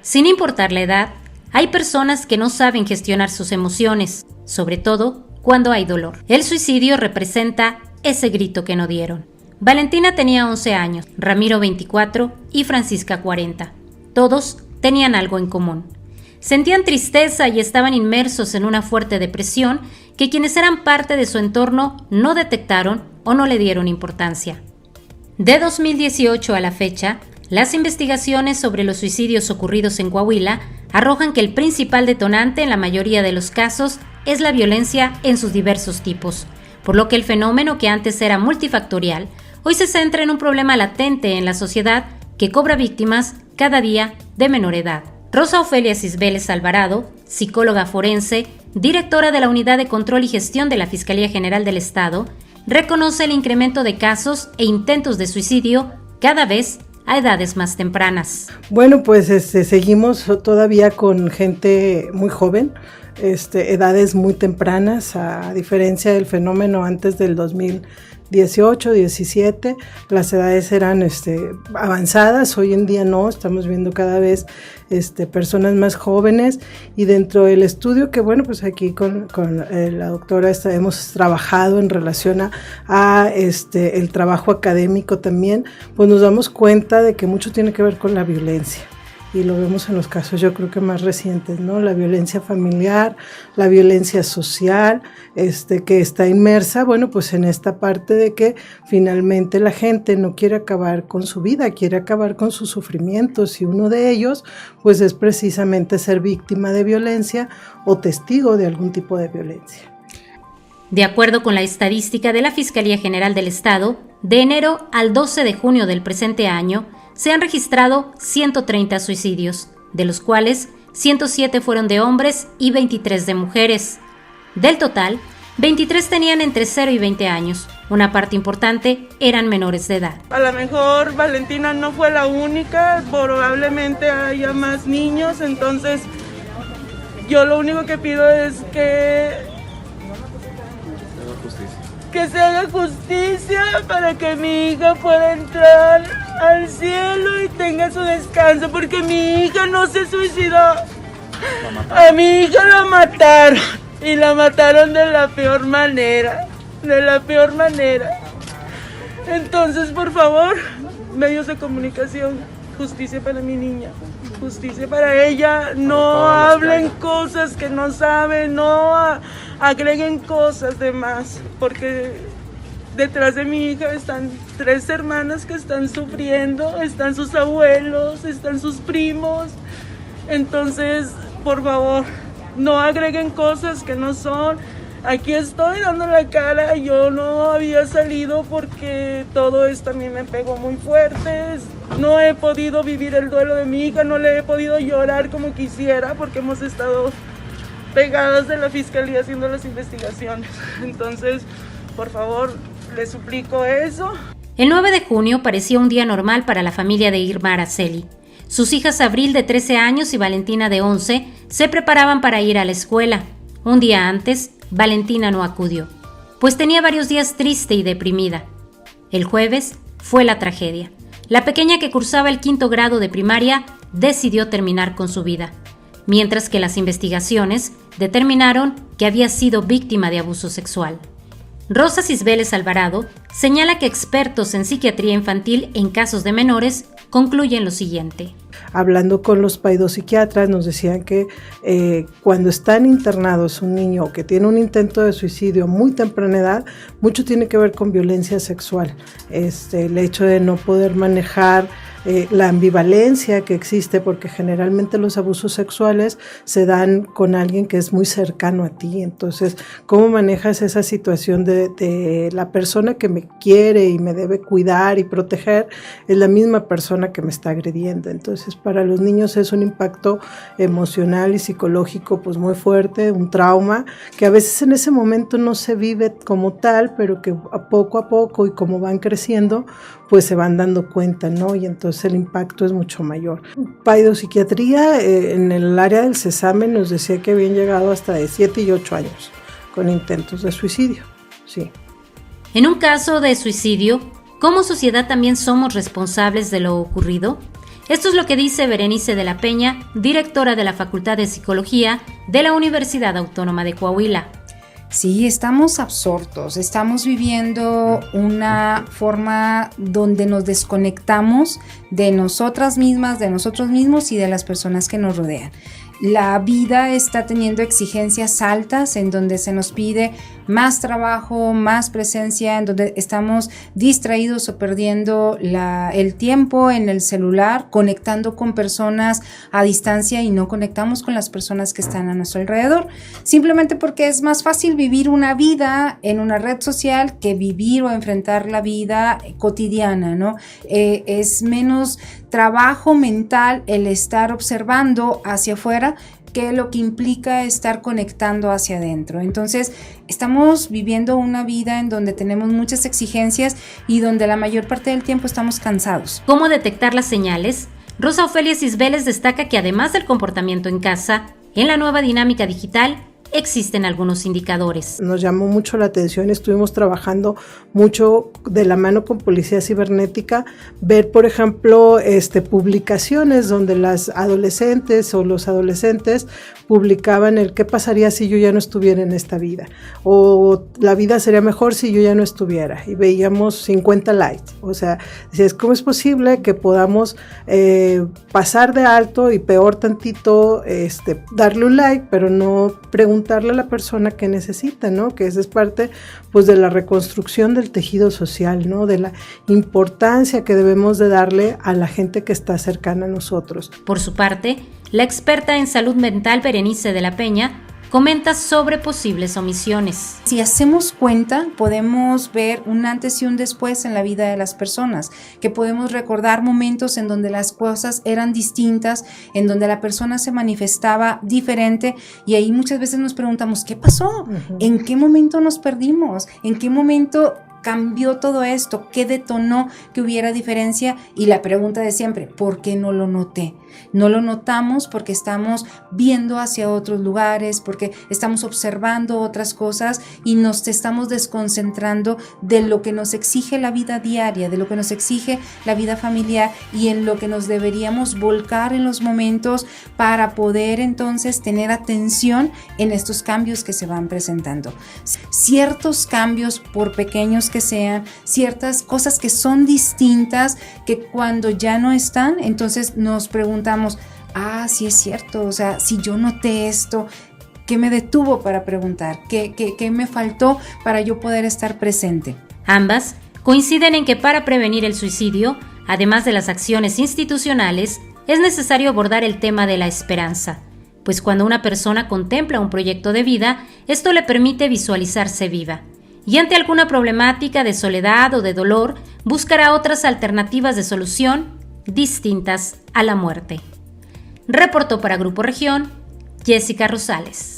Sin importar la edad, hay personas que no saben gestionar sus emociones, sobre todo cuando hay dolor. El suicidio representa ese grito que no dieron. Valentina tenía 11 años, Ramiro 24 y Francisca 40. Todos tenían algo en común. Sentían tristeza y estaban inmersos en una fuerte depresión que quienes eran parte de su entorno no detectaron o no le dieron importancia. De 2018 a la fecha, las investigaciones sobre los suicidios ocurridos en Coahuila arrojan que el principal detonante en la mayoría de los casos es la violencia en sus diversos tipos, por lo que el fenómeno que antes era multifactorial, hoy se centra en un problema latente en la sociedad que cobra víctimas cada día de menor edad. Rosa Ofelia Cisbeles Alvarado, psicóloga forense, directora de la Unidad de Control y Gestión de la Fiscalía General del Estado, reconoce el incremento de casos e intentos de suicidio cada vez a edades más tempranas. Bueno, pues seguimos todavía con gente muy joven, edades muy tempranas, a diferencia del fenómeno antes del 2018, 17, las edades eran avanzadas, hoy en día no, estamos viendo cada vez personas más jóvenes, y dentro del estudio que bueno, pues aquí con la doctora hemos trabajado en relación a el trabajo académico también, pues nos damos cuenta de que mucho tiene que ver con la violencia. Y lo vemos en los casos yo creo que más recientes, ¿no? La violencia familiar, la violencia social, que está inmersa, bueno, pues en esta parte de que finalmente la gente no quiere acabar con su vida, quiere acabar con sus sufrimientos, y uno de ellos, pues es precisamente ser víctima de violencia o testigo de algún tipo de violencia. De acuerdo con la estadística de la Fiscalía General del Estado, de enero al 12 de junio del presente año, se han registrado 130 suicidios, de los cuales 107 fueron de hombres y 23 de mujeres. Del total, 23 tenían entre 0 y 20 años. Una parte importante eran menores de edad. A lo mejor Valentina no fue la única, probablemente haya más niños, entonces yo lo único que pido es que se haga justicia para que mi hija pueda entrar al cielo y tenga su descanso, porque mi hija no se suicidó. A mi hija la mataron, y la mataron de la peor manera, Entonces, por favor, medios de comunicación, justicia para mi niña, justicia para ella, no hablen cosas que no saben, no agreguen cosas de más, porque detrás de mi hija están 3 hermanas que están sufriendo, están sus abuelos, están sus primos. Entonces, por favor, no agreguen cosas que no son. Aquí estoy dando la cara, yo no había salido porque todo esto a mí me pegó muy fuerte. No he podido vivir el duelo de mi hija, no le he podido llorar como quisiera porque hemos estado pegadas de la fiscalía haciendo las investigaciones. Entonces, por favor, les suplico eso. El 9 de junio parecía un día normal para la familia de Irma Araceli. Sus hijas Abril, de 13 años, y Valentina, de 11, se preparaban para ir a la escuela. Un día antes, Valentina no acudió, pues tenía varios días triste y deprimida. El jueves fue la tragedia. La pequeña, que cursaba el 5º grado de primaria, decidió terminar con su vida, mientras que las investigaciones determinaron que había sido víctima de abuso sexual. Rosa Cisbeles Alvarado señala que expertos en psiquiatría infantil en casos de menores concluyen lo siguiente. Hablando con los paidopsiquiatras nos decían que cuando están internados un niño que tiene un intento de suicidio a muy temprana edad, mucho tiene que ver con violencia sexual. El hecho de no poder manejar la ambivalencia que existe, porque generalmente los abusos sexuales se dan con alguien que es muy cercano a ti. Entonces, ¿cómo manejas esa situación de la persona que me quiere y me debe cuidar y proteger es la misma persona que me está agrediendo? Entonces, para los niños es un impacto emocional y psicológico pues muy fuerte, un trauma que a veces en ese momento no se vive como tal, pero que a poco y como van creciendo pues se van dando cuenta, ¿no? Y entonces el impacto es mucho mayor. Paidopsiquiatría en el área del CESAME nos decía que habían llegado hasta de 7 y 8 años con intentos de suicidio, sí. En un caso de suicidio, ¿como sociedad también somos responsables de lo ocurrido? Esto es lo que dice Berenice de la Peña, directora de la Facultad de Psicología de la Universidad Autónoma de Coahuila. Sí, estamos absortos, estamos viviendo una forma donde nos desconectamos de nosotras mismas, de nosotros mismos y de las personas que nos rodean. La vida está teniendo exigencias altas en donde se nos pide más trabajo, más presencia, en donde estamos distraídos o perdiendo el tiempo en el celular, conectando con personas a distancia y no conectamos con las personas que están a nuestro alrededor, simplemente porque es más fácil vivir una vida en una red social que vivir o enfrentar la vida cotidiana, ¿no? Es menos trabajo mental el estar observando hacia afuera que lo que implica estar conectando hacia adentro. Entonces, estamos viviendo una vida en donde tenemos muchas exigencias y donde la mayor parte del tiempo estamos cansados. ¿Cómo detectar las señales? Rosa Ofelia Cisbeles destaca que además del comportamiento en casa, en la nueva dinámica digital, existen algunos indicadores. Nos llamó mucho la atención, estuvimos trabajando mucho de la mano con Policía Cibernética, ver, por ejemplo, publicaciones donde las adolescentes o los adolescentes publicaban el qué pasaría si yo ya no estuviera en esta vida, o la vida sería mejor si yo ya no estuviera, y veíamos 50 likes. O sea, dices, ¿cómo es posible que podamos pasar de alto y peor tantito, darle un like, pero no preguntarle a la persona que necesita, ¿no? Que esa es parte, pues, de la reconstrucción del tejido social, ¿no? De la importancia que debemos de darle a la gente que está cercana a nosotros. Por su parte, la experta en salud mental Berenice de la Peña comenta sobre posibles omisiones. Si hacemos cuenta, podemos ver un antes y un después en la vida de las personas, que podemos recordar momentos en donde las cosas eran distintas, en donde la persona se manifestaba diferente, y ahí muchas veces nos preguntamos, ¿qué pasó? Uh-huh. ¿En qué momento nos perdimos? ¿En qué momento cambió todo esto? ¿Qué detonó que hubiera diferencia? Y la pregunta de siempre, ¿por qué no lo noté? No lo notamos porque estamos viendo hacia otros lugares, porque estamos observando otras cosas y nos estamos desconcentrando de lo que nos exige la vida diaria, de lo que nos exige la vida familiar y en lo que nos deberíamos volcar en los momentos para poder entonces tener atención en estos cambios que se van presentando. Ciertos cambios, por pequeños que sean, ciertas cosas que son distintas, que cuando ya no están, entonces nos preguntamos, sí es cierto, o sea, si yo noté esto, ¿qué me detuvo para preguntar? ¿Qué me faltó para yo poder estar presente? Ambas coinciden en que para prevenir el suicidio, además de las acciones institucionales, es necesario abordar el tema de la esperanza, pues cuando una persona contempla un proyecto de vida, esto le permite visualizarse viva. Y ante alguna problemática de soledad o de dolor, buscará otras alternativas de solución distintas a la muerte. Reportó para Grupo Región, Jessica Rosales.